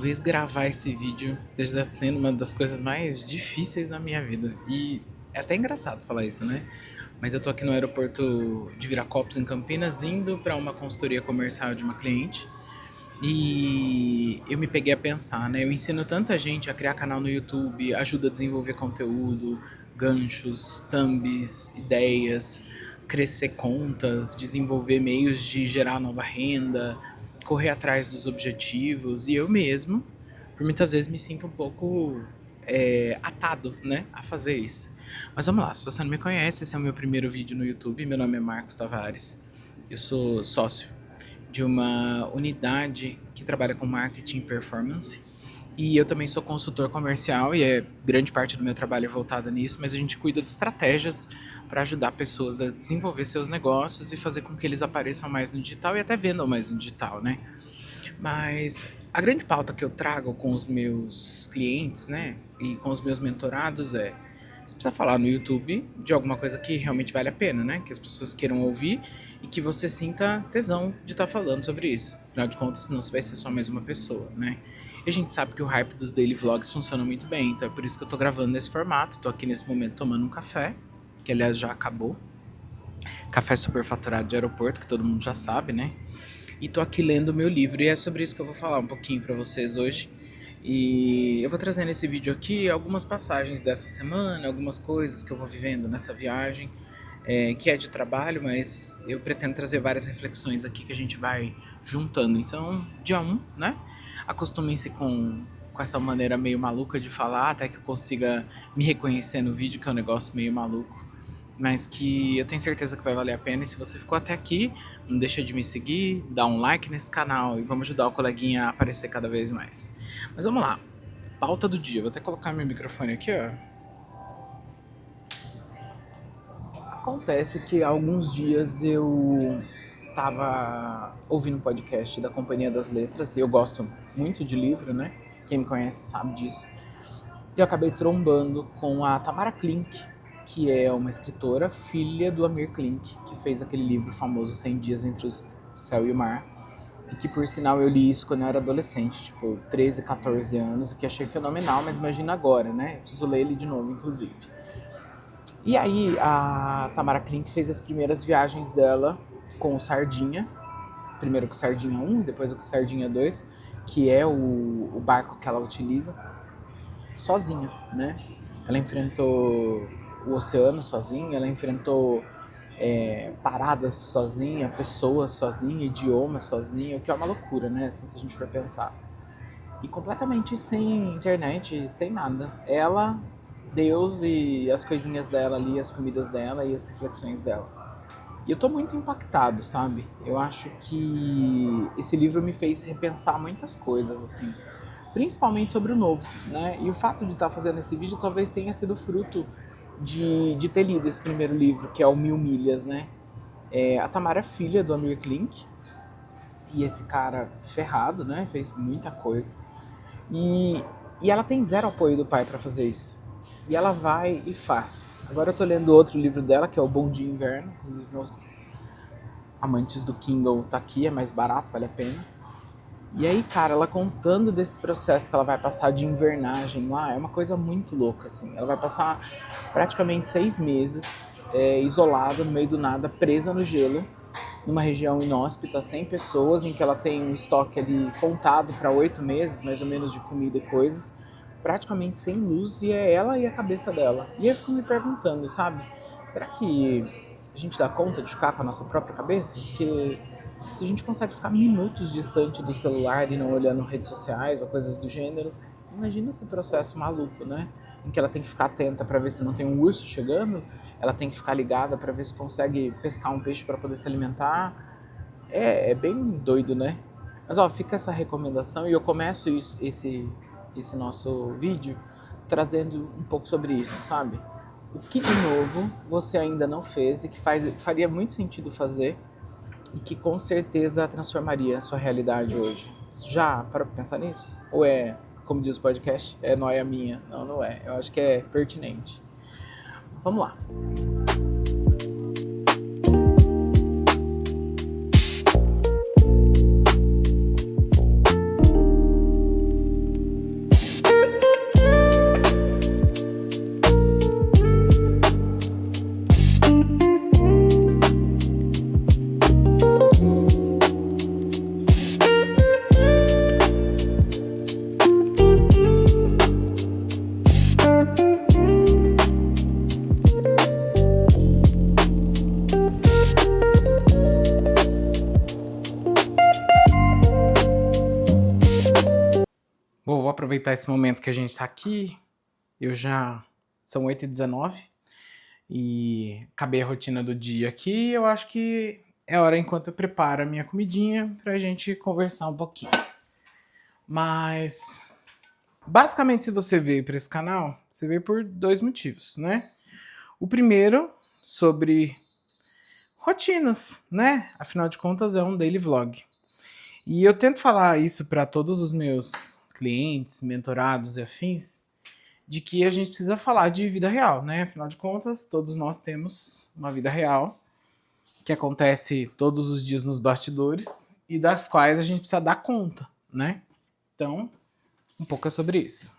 Talvez gravar esse vídeo esteja sendo uma das coisas mais difíceis na minha vida. E é até engraçado falar isso, né? Mas eu tô aqui no aeroporto de Viracopos, em Campinas, indo para uma consultoria comercial de uma cliente. E eu me peguei a pensar, né? Eu ensino tanta gente a criar canal no YouTube, ajudo a desenvolver conteúdo, ganchos, thumbs, ideias, crescer contas, desenvolver meios de gerar nova renda, correr atrás dos objetivos. E eu mesmo, por muitas vezes, me sinto um pouco atado, né, a fazer isso. Mas vamos lá, se você não me conhece, esse é o meu primeiro vídeo no YouTube. Meu nome é Marcos Tavares, eu sou sócio de uma unidade que trabalha com marketing e performance. E eu também sou consultor comercial e grande parte do meu trabalho é voltada nisso, mas a gente cuida de estratégias para ajudar pessoas a desenvolver seus negócios e fazer com que eles apareçam mais no digital e até vendam mais no digital, né? Mas a grande pauta que eu trago com os meus clientes, né, e com os meus mentorados você precisa falar no YouTube de alguma coisa que realmente vale a pena, né? Que as pessoas queiram ouvir e que você sinta tesão de estar falando sobre isso. Afinal de contas, senão você vai ser só mais uma pessoa, né? E a gente sabe que o hype dos daily vlogs funciona muito bem, então é por isso que eu tô gravando nesse formato. Tô aqui nesse momento tomando um café, que aliás já acabou. Café superfaturado de aeroporto, que todo mundo já sabe, né? E tô aqui lendo o meu livro e é sobre isso que eu vou falar um pouquinho pra vocês hoje. E eu vou trazer nesse vídeo aqui algumas passagens dessa semana, algumas coisas que eu vou vivendo nessa viagem, que é de trabalho, mas eu pretendo trazer várias reflexões aqui que a gente vai juntando. Então, dia 1, né? Acostumem-se com essa maneira meio maluca de falar, até que eu consiga me reconhecer no vídeo, que é um negócio meio maluco, mas que eu tenho certeza que vai valer a pena. E se você ficou até aqui, não deixa de me seguir, dá um like nesse canal e vamos ajudar o coleguinha a aparecer cada vez mais. Mas vamos lá, pauta do dia. Vou até colocar meu microfone aqui, ó. Acontece que há alguns dias eu tava ouvindo um podcast da Companhia das Letras, e eu gosto muito de livro, né? Quem me conhece sabe disso. E eu acabei trombando com a Tamara Klink, que é uma escritora, filha do Amir Klink, que fez aquele livro famoso 100 Dias Entre o Céu e o Mar, e que, por sinal, eu li isso quando eu era adolescente, tipo, 13, 14 anos, o que achei fenomenal, mas imagina agora, né? Eu preciso ler ele de novo, inclusive. E aí, a Tamara Klink fez as primeiras viagens dela com o Sardinha, primeiro com o Sardinha 1 e depois com o Sardinha 2, que é o barco que ela utiliza, sozinha, né? Ela enfrentou o oceano sozinha, ela enfrentou paradas sozinha, pessoas sozinha, idiomas sozinha, o que é uma loucura, né? Assim, se a gente for pensar. E completamente sem internet, sem nada. Ela, Deus e as coisinhas dela ali, as comidas dela e as reflexões dela. E eu tô muito impactado, sabe? Eu acho que esse livro me fez repensar muitas coisas, assim. Principalmente sobre o novo, né? E o fato de estar fazendo esse vídeo talvez tenha sido fruto de ter lido esse primeiro livro, que é o 1000 Milhas, né? A Tamara é filha do Amir Klink, e esse cara ferrado, né? Fez muita coisa. E ela tem zero apoio do pai para fazer isso. E ela vai e faz. Agora eu tô lendo outro livro dela, que é o Bom Dia Inverno. Inclusive, meus amantes do Kindle tá aqui, é mais barato, vale a pena. E aí, cara, ela contando desse processo que ela vai passar de invernagem lá, é uma coisa muito louca, assim. Ela vai passar praticamente 6 meses isolada, no meio do nada, presa no gelo, numa região inóspita, sem pessoas, em que ela tem um estoque ali contado para 8 meses, mais ou menos, de comida e coisas, praticamente sem luz, e é ela e a cabeça dela. E eu fico me perguntando, sabe, será que a gente dá conta de ficar com a nossa própria cabeça? Porque se a gente consegue ficar minutos distante do celular e não olhando redes sociais ou coisas do gênero, imagina esse processo maluco, né? Em que ela tem que ficar atenta para ver se não tem um urso chegando, ela tem que ficar ligada para ver se consegue pescar um peixe para poder se alimentar. É bem doido, né? Mas ó, fica essa recomendação e eu começo esse nosso vídeo trazendo um pouco sobre isso, sabe? O que de novo você ainda não fez e que faria muito sentido fazer e que com certeza transformaria a sua realidade hoje? Já parou pra pensar nisso? Ou como diz o podcast, é nóia minha? Não, não é. Eu acho que é pertinente. Vamos lá. aproveitar esse momento que a gente está aqui. São 8h19 e acabei a rotina do dia aqui. Eu acho que é hora, enquanto eu preparo a minha comidinha, pra gente conversar um pouquinho. Mas, basicamente, se você veio para esse canal, você veio por 2 motivos, né? O primeiro, sobre rotinas, né? Afinal de contas, é um daily vlog. E eu tento falar isso para todos os meus clientes, mentorados e afins, de que a gente precisa falar de vida real, né? Afinal de contas, todos nós temos uma vida real que acontece todos os dias nos bastidores e das quais a gente precisa dar conta, né? Então, um pouco é sobre isso.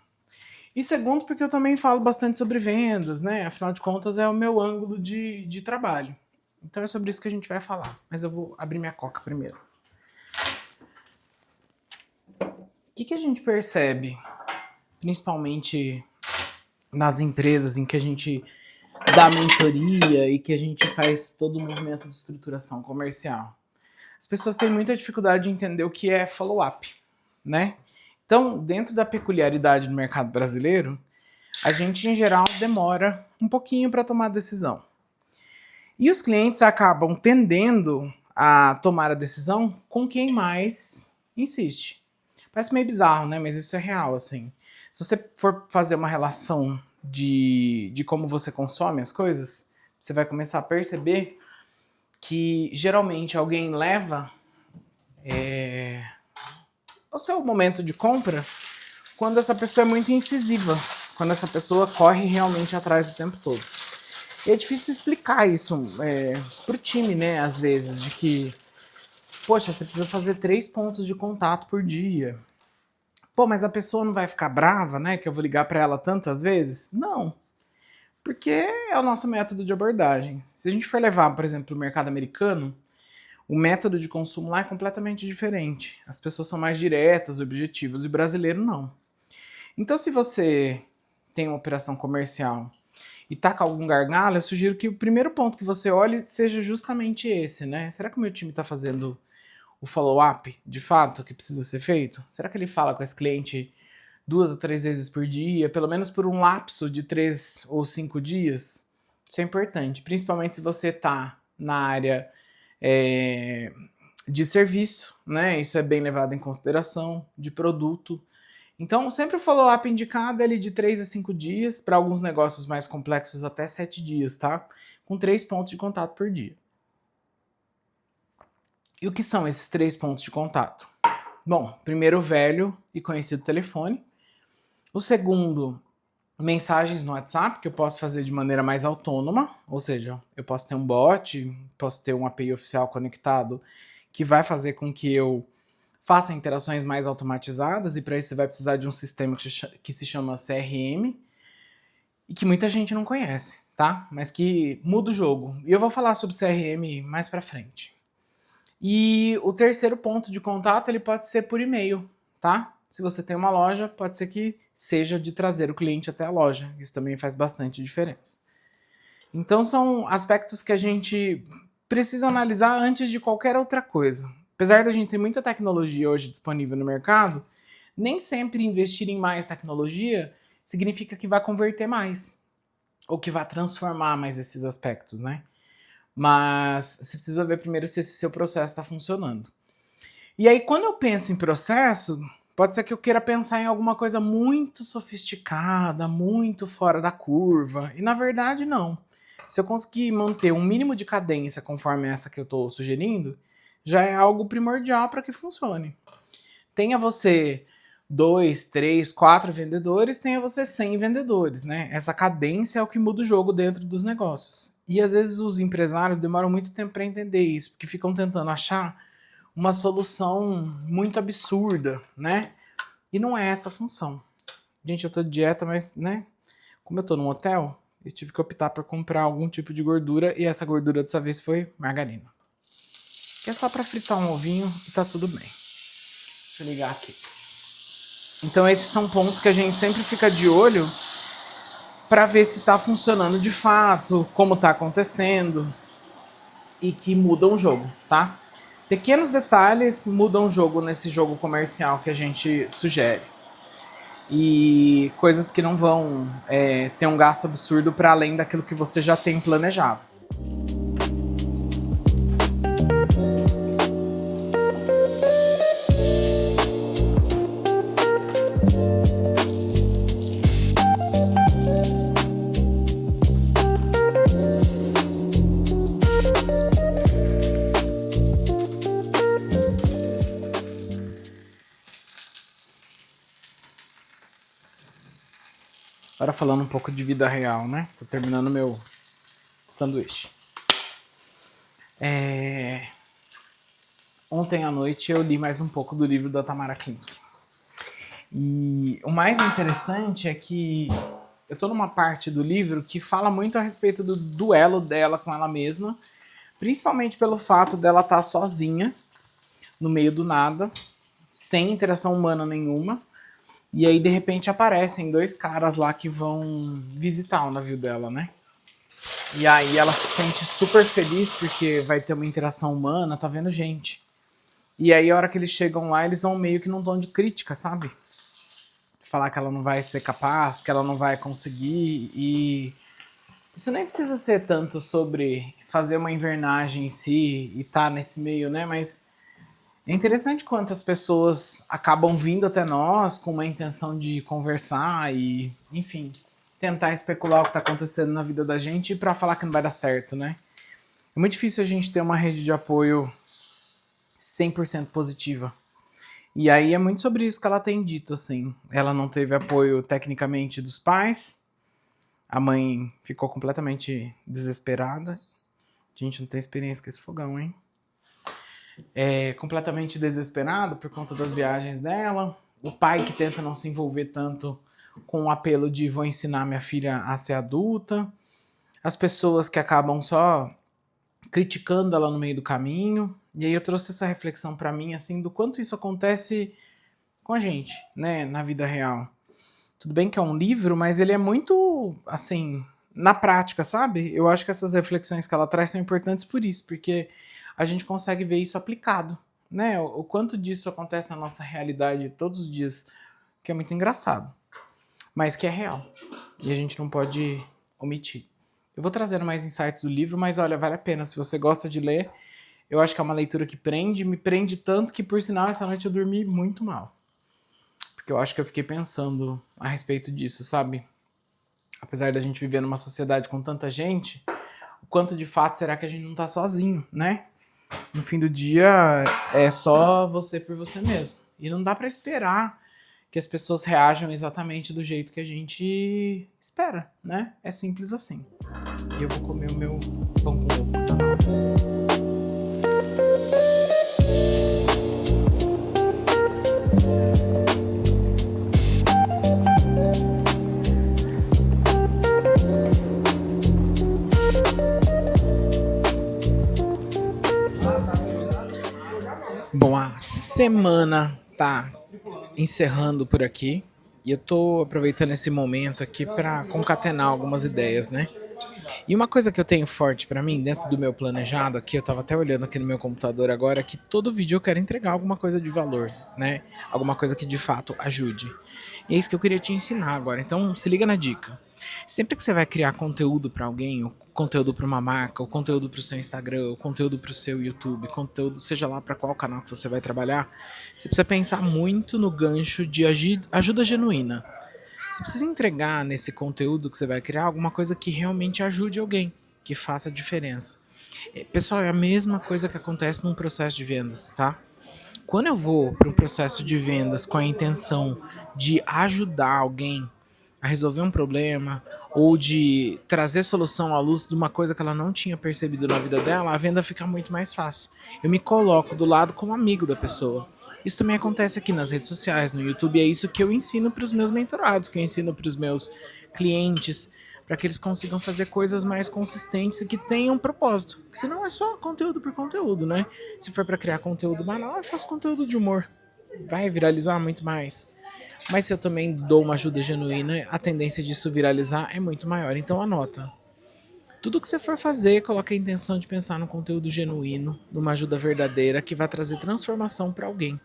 E segundo, porque eu também falo bastante sobre vendas, né? Afinal de contas, é o meu ângulo de trabalho. Então é sobre isso que a gente vai falar. Mas eu vou abrir minha coca primeiro. O que a gente percebe, principalmente nas empresas em que a gente dá mentoria e que a gente faz todo o movimento de estruturação comercial? As pessoas têm muita dificuldade de entender o que é follow-up, né? Então, dentro da peculiaridade do mercado brasileiro, a gente, em geral, demora um pouquinho para tomar a decisão. E os clientes acabam tendendo a tomar a decisão com quem mais insiste. Parece meio bizarro, né? Mas isso é real, assim. Se você for fazer uma relação de como você consome as coisas, você vai começar a perceber que, geralmente, alguém leva o seu momento de compra quando essa pessoa é muito incisiva, quando essa pessoa corre realmente atrás o tempo todo. E é difícil explicar isso pro time, né, às vezes, de que, poxa, você precisa fazer 3 pontos de contato por dia. Pô, mas a pessoa não vai ficar brava, né, que eu vou ligar para ela tantas vezes? Não, porque é o nosso método de abordagem. Se a gente for levar, por exemplo, o mercado americano, o método de consumo lá é completamente diferente. As pessoas são mais diretas, objetivas, e o brasileiro não. Então, se você tem uma operação comercial e tá com algum gargalo, eu sugiro que o primeiro ponto que você olhe seja justamente esse, né? Será que o meu time está fazendo o follow-up, de fato, que precisa ser feito? Será que ele fala com esse cliente 2 a 3 vezes por dia, pelo menos por um lapso de 3 ou 5 dias? Isso é importante, principalmente se você tá na área de serviço, né? Isso é bem levado em consideração, de produto. Então, sempre o follow-up indicado é ali de 3 a 5 dias, para alguns negócios mais complexos até 7 dias, tá? Com 3 pontos de contato por dia. E o que são esses 3 pontos de contato? Bom, primeiro o velho e conhecido telefone. O segundo, mensagens no WhatsApp, que eu posso fazer de maneira mais autônoma, ou seja, eu posso ter um bot, posso ter um API oficial conectado, que vai fazer com que eu faça interações mais automatizadas, e para isso você vai precisar de um sistema que se chama CRM, e que muita gente não conhece, tá? Mas que muda o jogo. E eu vou falar sobre CRM mais para frente. E o terceiro ponto de contato, ele pode ser por e-mail, tá? Se você tem uma loja, pode ser que seja de trazer o cliente até a loja. Isso também faz bastante diferença. Então são aspectos que a gente precisa analisar antes de qualquer outra coisa. Apesar da gente ter muita tecnologia hoje disponível no mercado, nem sempre investir em mais tecnologia significa que vai converter mais, ou que vai transformar mais esses aspectos, né? Mas você precisa ver primeiro se esse seu processo está funcionando. E aí, quando eu penso em processo, pode ser que eu queira pensar em alguma coisa muito sofisticada, muito fora da curva, e na verdade não. Se eu conseguir manter um mínimo de cadência conforme essa que eu estou sugerindo, já é algo primordial para que funcione. Tenha você 2, 3, 4 vendedores, tenha você 100 vendedores, né? Essa cadência é o que muda o jogo dentro dos negócios. E às vezes os empresários demoram muito tempo para entender isso, porque ficam tentando achar uma solução muito absurda, né? E não é essa a função. Gente, eu tô de dieta, mas, né? Como eu tô num hotel, eu tive que optar por comprar algum tipo de gordura, e essa gordura dessa vez foi margarina. Que é só para fritar um ovinho e tá tudo bem. Deixa eu ligar aqui. Então esses são pontos que a gente sempre fica de olho para ver se está funcionando de fato, como está acontecendo, e que mudam o jogo, tá? Pequenos detalhes mudam o jogo nesse jogo comercial que a gente sugere. e coisas que não vão ter um gasto absurdo para além daquilo que você já tem planejado. Agora falando um pouco de vida real, né? Tô terminando meu sanduíche. Ontem à noite eu li mais um pouco do livro da Tamara Klink. E o mais interessante é que eu tô numa parte do livro que fala muito a respeito do duelo dela com ela mesma, principalmente pelo fato dela estar sozinha, no meio do nada, sem interação humana nenhuma. E aí, de repente, aparecem dois caras lá que vão visitar o navio dela, né? E aí ela se sente super feliz porque vai ter uma interação humana, tá vendo gente. E aí, a hora que eles chegam lá, eles vão meio que num tom de crítica, sabe? Falar que ela não vai ser capaz, que ela não vai conseguir. E isso nem precisa ser tanto sobre fazer uma invernagem em si e tá nesse meio, né? Mas é interessante quantas pessoas acabam vindo até nós com uma intenção de conversar e, enfim, tentar especular o que está acontecendo na vida da gente para falar que não vai dar certo, né? É muito difícil a gente ter uma rede de apoio 100% positiva. E aí é muito sobre isso que ela tem dito, assim. Ela não teve apoio tecnicamente dos pais, a mãe ficou completamente desesperada. A gente não tem experiência com esse fogão, hein? Completamente desesperado por conta das viagens dela. O pai que tenta não se envolver tanto com o apelo de vou ensinar minha filha a ser adulta. As pessoas que acabam só criticando ela no meio do caminho. E aí eu trouxe essa reflexão para mim, assim, do quanto isso acontece com a gente, né, na vida real. Tudo bem que é um livro, mas ele é muito, assim, na prática, sabe? Eu acho que essas reflexões que ela traz são importantes por isso, porque a gente consegue ver isso aplicado, né? O quanto disso acontece na nossa realidade todos os dias, que é muito engraçado, mas que é real. E a gente não pode omitir. Eu vou trazendo mais insights do livro, mas olha, vale a pena. Se você gosta de ler, eu acho que é uma leitura que prende, me prende tanto que, por sinal, essa noite eu dormi muito mal. Porque eu acho que eu fiquei pensando a respeito disso, sabe? Apesar da gente viver numa sociedade com tanta gente, o quanto de fato será que a gente não tá sozinho, né? No fim do dia, é só você por você mesmo. E não dá pra esperar que as pessoas reajam exatamente do jeito que a gente espera, né? É simples assim. E eu vou comer o meu pão com ovo, tá na hora. Bom, a semana tá encerrando por aqui e eu tô aproveitando esse momento aqui para concatenar algumas ideias, né? E uma coisa que eu tenho forte pra mim, dentro do meu planejado aqui, eu tava até olhando aqui no meu computador agora, é que todo vídeo eu quero entregar alguma coisa de valor, né? Alguma coisa que de fato ajude. E é isso que eu queria te ensinar agora. Então, se liga na dica. Sempre que você vai criar conteúdo pra alguém, ou conteúdo pra uma marca, ou conteúdo pro seu Instagram, ou conteúdo pro seu YouTube, conteúdo seja lá pra qual canal que você vai trabalhar, você precisa pensar muito no gancho de ajuda genuína. Você precisa entregar nesse conteúdo que você vai criar alguma coisa que realmente ajude alguém, que faça diferença. Pessoal, é a mesma coisa que acontece num processo de vendas, tá? Quando eu vou para um processo de vendas com a intenção de ajudar alguém a resolver um problema ou de trazer solução à luz de uma coisa que ela não tinha percebido na vida dela, a venda fica muito mais fácil. Eu me coloco do lado como amigo da pessoa. Isso também acontece aqui nas redes sociais, no YouTube, é isso que eu ensino para os meus mentorados, que eu ensino para os meus clientes, para que eles consigam fazer coisas mais consistentes e que tenham propósito. Porque senão é só conteúdo por conteúdo, né? Se for para criar conteúdo banal, eu faço conteúdo de humor. Vai viralizar muito mais. Mas se eu também dou uma ajuda genuína, a tendência disso viralizar é muito maior. Então anota. Tudo que você for fazer, coloque a intenção de pensar num conteúdo genuíno, numa ajuda verdadeira que vai trazer transformação para alguém.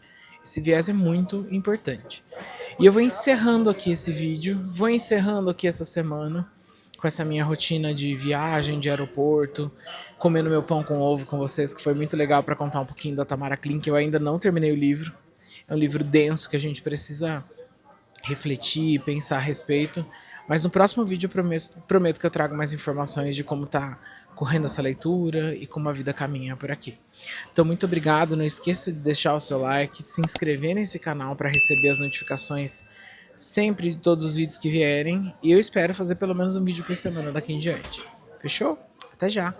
Esse viés é muito importante. E eu vou encerrando aqui esse vídeo, vou encerrando aqui essa semana com essa minha rotina de viagem, de aeroporto, comendo meu pão com ovo com vocês, que foi muito legal para contar um pouquinho da Tamara Klink. Eu ainda não terminei o livro, é um livro denso que a gente precisa refletir, pensar a respeito. Mas no próximo vídeo eu prometo que eu trago mais informações de como tá correndo essa leitura e como a vida caminha por aqui. Então, muito obrigado. Não esqueça de deixar o seu like, se inscrever nesse canal para receber as notificações sempre de todos os vídeos que vierem. E eu espero fazer pelo menos um vídeo por semana daqui em diante. Fechou? Até já!